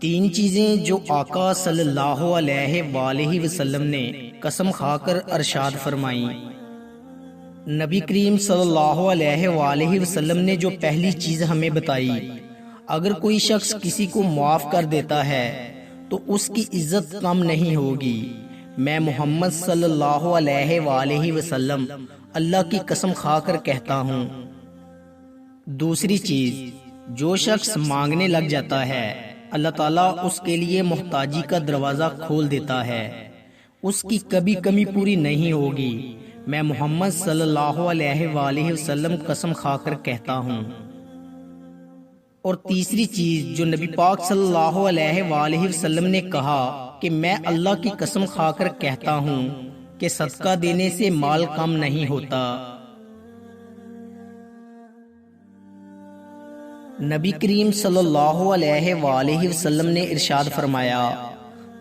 تین چیزیں جو آقا صلی اللہ علیہ وآلہ وسلم نے قسم کھا کر ارشاد فرمائیں۔ نبی کریم صلی اللہ علیہ وآلہ وسلم نے جو پہلی چیز ہمیں بتائی، اگر کوئی شخص کسی کو معاف کر دیتا ہے تو اس کی عزت کم نہیں ہوگی۔ میں محمد صلی اللہ علیہ وآلہ وسلم اللہ کی قسم کھا کر کہتا ہوں۔ دوسری چیز، جو شخص مانگنے لگ جاتا ہے اللہ تعالیٰ اس کے لیے محتاجی کا دروازہ کھول دیتا ہے، اس کی کبھی کمی پوری نہیں ہوگی۔ میں محمد صلی اللہ علیہ وآلہ وسلم قسم کھا کر کہتا ہوں۔ اور تیسری چیز جو نبی پاک صلی اللہ علیہ وآلہ وسلم نے کہا کہ میں اللہ کی قسم کھا کر کہتا ہوں کہ صدقہ دینے سے مال کم نہیں ہوتا۔ نبی کریم صلی اللہ علیہ وآلہ وسلم نے ارشاد فرمایا،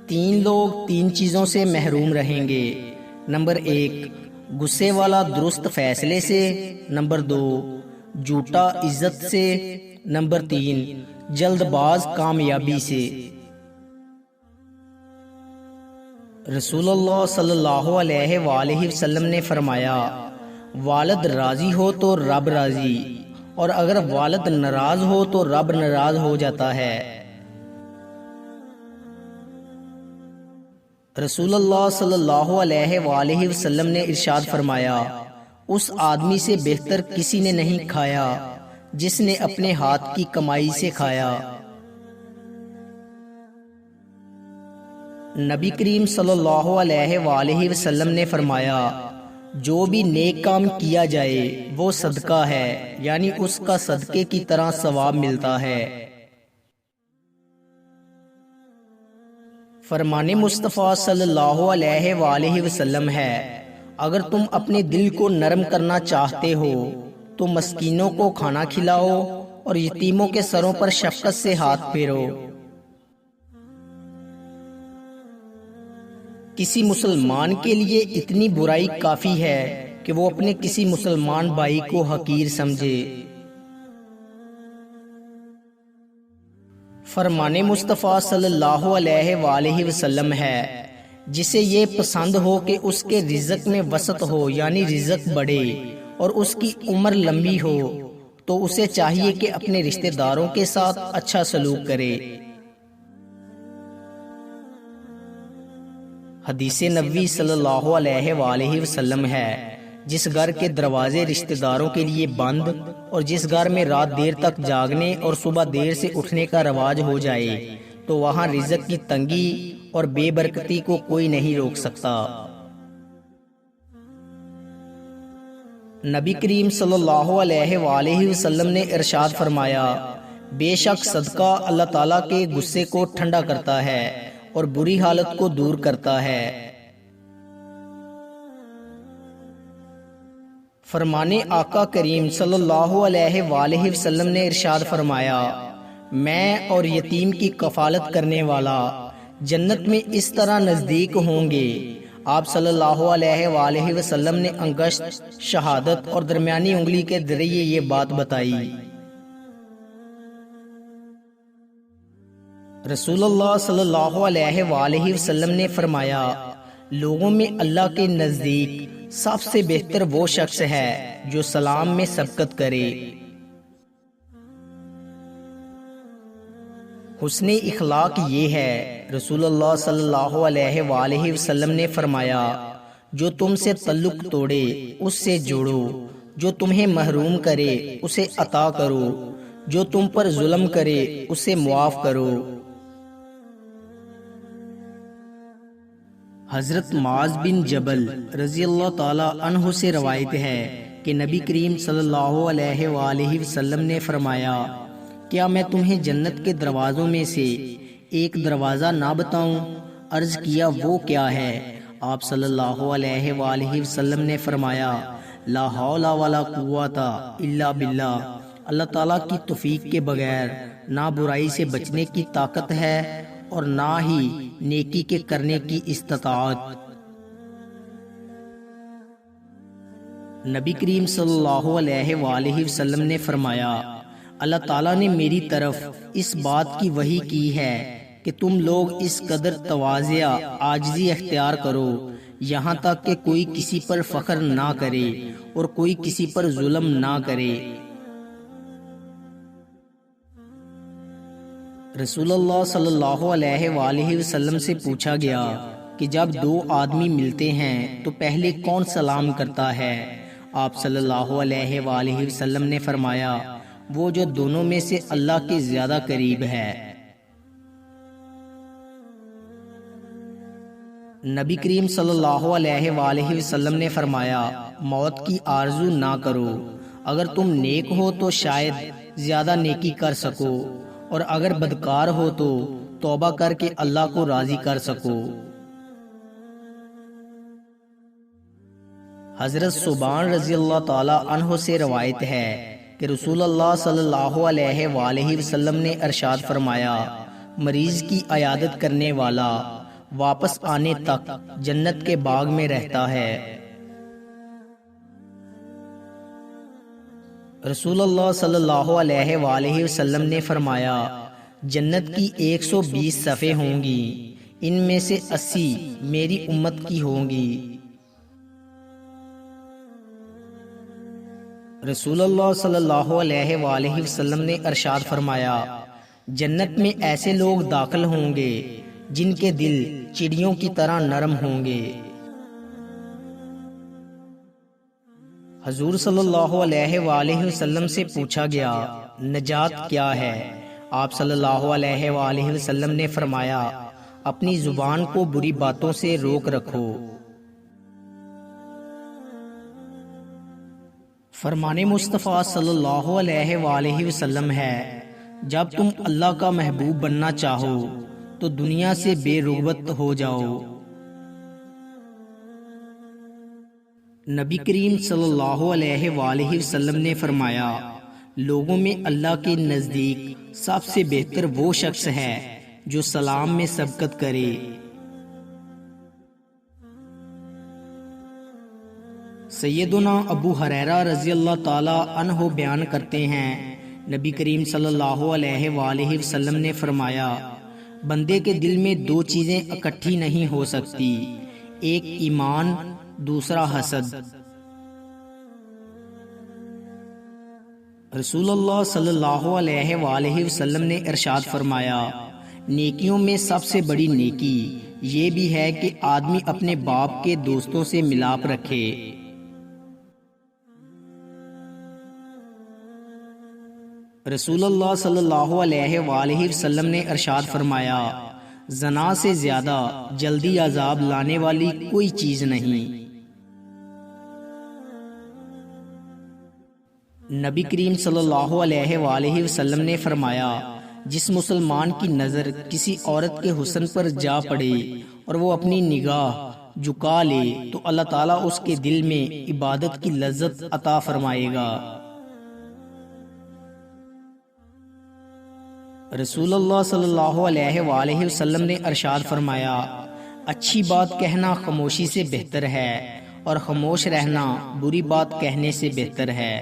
تین لوگ تین چیزوں سے محروم رہیں گے۔ نمبر 1، غصے والا درست فیصلے سے۔ نمبر 2، جھوٹا عزت سے۔ نمبر 3، جلد باز کامیابی سے۔ رسول اللہ صلی اللہ علیہ وآلہ وسلم نے فرمایا، والد راضی ہو تو رب راضی، اور اگر والد ناراض ہو تو رب ناراض ہو جاتا ہے۔ رسول اللہ صلی اللہ علیہ وآلہ وسلم نے ارشاد فرمایا، اس آدمی سے بہتر کسی نے نہیں کھایا جس نے اپنے ہاتھ کی کمائی سے کھایا۔ نبی کریم صلی اللہ علیہ وآلہ وسلم نے فرمایا، جو بھی نیک کام کیا جائے وہ صدقہ ہے، یعنی اس کا صدقے کی طرح ثواب ملتا ہے۔ فرمان مصطفیٰ صلی اللہ علیہ وآلہ وسلم ہے، اگر تم اپنے دل کو نرم کرنا چاہتے ہو تو مسکینوں کو کھانا کھلاؤ اور یتیموں کے سروں پر شفقت سے ہاتھ پھیرو۔ کسی مسلمان کے لیے اتنی برائی کافی ہے کہ وہ اپنے کسی مسلمان بھائی کو حقیر سمجھے۔ فرمان مصطفیٰ صلی اللہ علیہ وآلہ وسلم ہے، جسے یہ پسند ہو کہ اس کے رزق میں وسعت ہو، یعنی رزق بڑھے اور اس کی عمر لمبی ہو، تو اسے چاہیے کہ اپنے رشتہ داروں کے ساتھ اچھا سلوک کرے۔ حدیث نبوی صلی اللہ علیہ وآلہ وسلم ہے، جس گھر کے دروازے رشتہ داروں کے لیے بند اور جس گھر میں رات دیر تک جاگنے اور صبح دیر سے اٹھنے کا رواج ہو جائے تو وہاں رزق کی تنگی اور بے برکتی کو کوئی نہیں روک سکتا۔ نبی کریم صلی اللہ علیہ وآلہ وسلم نے ارشاد فرمایا، بے شک صدقہ اللہ تعالیٰ کے غصے کو ٹھنڈا کرتا ہے اور بری حالت کو دور کرتا ہے۔ فرمان آقا کریم صلی اللہ علیہ وآلہ وسلم نے ارشاد فرمایا، میں اور یتیم کی کفالت کرنے والا جنت میں اس طرح نزدیک ہوں گے۔ آپ صلی اللہ علیہ وآلہ وسلم نے انگشت، شہادت اور درمیانی انگلی کے ذریعے یہ بات بتائی۔ رسول اللہ صلی اللہ علیہ وآلہ وسلم نے فرمایا، لوگوں میں اللہ کے نزدیک سب سے بہتر وہ شخص ہے جو سلام میں سبقت کرے۔ حسن اخلاق یہ ہے، رسول اللہ صلی اللہ علیہ وآلہ وسلم نے فرمایا، جو تم سے تعلق توڑے اس سے جوڑو، جو تمہیں محروم کرے اسے عطا کرو، جو تم پر ظلم کرے اسے معاف کرو۔ حضرت معاذ بن جبل رضی اللہ تعالی عنہ سے روایت ہے کہ نبی کریم صلی اللہ علیہ وآلہ وسلم نے فرمایا، کیا میں تمہیں جنت کے دروازوں میں سے ایک دروازہ نہ بتاؤں؟ عرض کیا وہ کیا ہے؟ آپ صلی اللہ علیہ وآلہ وسلم نے فرمایا، لا حول ولا قوت الا باللہ، اللہ تعالیٰ کی توفیق کے بغیر نہ برائی سے بچنے کی طاقت ہے اور نہ ہی نیکی کے کرنے کی استطاعت۔ نبی کریم صلی اللہ علیہ وآلہ وسلم نے فرمایا، اللہ تعالیٰ نے میری طرف اس بات کی وحی کی ہے کہ تم لوگ اس قدر تواضع عاجزی اختیار کرو یہاں تک کہ کوئی کسی پر فخر نہ کرے اور کوئی کسی پر ظلم نہ کرے۔ رسول اللہ صلی اللہ علیہ وآلہ وسلم سے پوچھا گیا کہ جب دو آدمی ملتے ہیں تو پہلے کون سلام کرتا ہے؟ آپ صلی اللہ علیہ وآلہ وسلم نے فرمایا، وہ جو دونوں میں سے اللہ کے زیادہ قریب ہے۔ نبی کریم صلی اللہ علیہ وآلہ وسلم نے فرمایا، موت کی آرزو نہ کرو، اگر تم نیک ہو تو شاید زیادہ نیکی کر سکو، اور اگر بدکار ہو تو توبہ کر کے اللہ کو راضی کر سکو۔ حضرت ثوبان رضی اللہ تعالی عنہ سے روایت ہے کہ رسول اللہ صلی اللہ علیہ وآلہ وسلم نے ارشاد فرمایا، مریض کی عیادت کرنے والا واپس آنے تک جنت کے باغ میں رہتا ہے۔ رسول اللہ صلی اللہ علیہ وآلہ وسلم نے فرمایا، جنت کی 120 صفیں ہوں گی، ان میں سے 80 میری امت کی ہوں گی۔ رسول اللہ صلی اللہ علیہ وآلہ وسلم نے ارشاد فرمایا، جنت میں ایسے لوگ داخل ہوں گے جن کے دل چڑیوں کی طرح نرم ہوں گے۔ حضور صلی اللہ علیہ وآلہ وسلم سے پوچھا گیا، نجات کیا ہے؟ آپ صلی اللہ علیہ وآلہ وسلم نے فرمایا، اپنی زبان کو بری باتوں سے روک رکھو۔ فرمان مصطفیٰ صلی اللہ علیہ وآلہ وسلم ہے، جب تم اللہ کا محبوب بننا چاہو تو دنیا سے بے رغبت ہو جاؤ۔ نبی کریم صلی اللہ علیہ وآلہ وسلم نے فرمایا، لوگوں میں اللہ کے نزدیک سب سے بہتر وہ شخص ہے جو سلام میں سبقت کرے۔ سیدنا ابو ہریرہ رضی اللہ تعالی عنہ بیان کرتے ہیں، نبی کریم صلی اللہ علیہ وآلہ وسلم نے فرمایا، بندے کے دل میں دو چیزیں اکٹھی نہیں ہو سکتی، ایک ایمان، دوسرا حسد۔ رسول اللہ صلی اللہ علیہ وآلہ وسلم نے ارشاد فرمایا، نیکیوں میں سب سے بڑی نیکی یہ بھی ہے کہ آدمی اپنے باپ کے دوستوں سے ملاپ رکھے۔ رسول اللہ صلی اللہ علیہ وآلہ وسلم نے ارشاد فرمایا، زنا سے زیادہ جلدی عذاب لانے والی کوئی چیز نہیں۔ نبی کریم صلی اللہ علیہ وآلہ وسلم نے فرمایا، جس مسلمان کی نظر کسی عورت کے حسن پر جا پڑے اور وہ اپنی نگاہ جھکا لے تو اللہ تعالیٰ اس کے دل میں عبادت کی لذت عطا فرمائے گا۔ رسول اللہ صلی اللہ علیہ وآلہ وسلم نے ارشاد فرمایا، اچھی بات کہنا خاموشی سے بہتر ہے اور خاموش رہنا بری بات کہنے سے بہتر ہے۔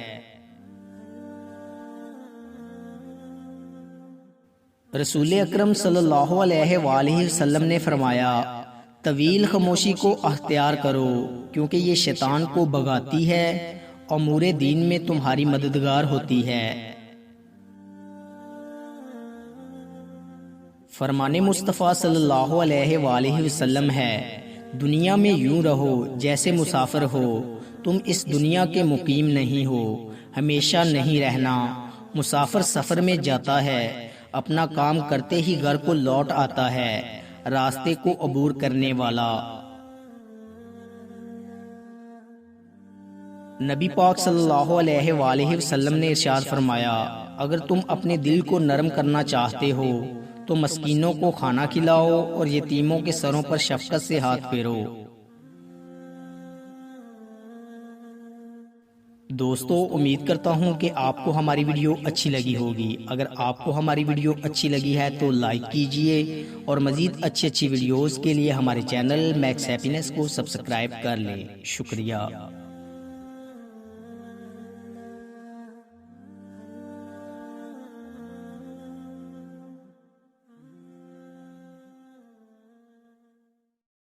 رسول اکرم صلی اللہ علیہ وآلہ وسلم نے فرمایا، طویل خاموشی کو اختیار کرو کیونکہ یہ شیطان کو بھگاتی ہے، امور دین میں تمہاری مددگار ہوتی ہے۔ فرمان مصطفیٰ صلی اللہ علیہ وآلہ وسلم ہے، دنیا میں یوں رہو جیسے مسافر ہو، تم اس دنیا کے مقیم نہیں ہو، ہمیشہ نہیں رہنا۔ مسافر سفر میں جاتا ہے، اپنا کام کرتے ہی گھر کو لوٹ آتا ہے، راستے کو عبور کرنے والا۔ نبی پاک صلی اللہ علیہ وآلہ وسلم نے ارشاد فرمایا، اگر تم اپنے دل کو نرم کرنا چاہتے ہو تو مسکینوں کو کھانا کھلاؤ اور یتیموں کے سروں پر شفقت سے ہاتھ پھیرو۔ دوستو، امید کرتا ہوں کہ آپ کو ہماری ویڈیو اچھی لگی ہوگی۔ اگر آپ کو ہماری ویڈیو اچھی لگی ہے تو لائک کیجئے اور مزید اچھی ویڈیوز کے لیے ہمارے چینل میکس ہیپینس کو سبسکرائب کر لیں۔ شکریہ۔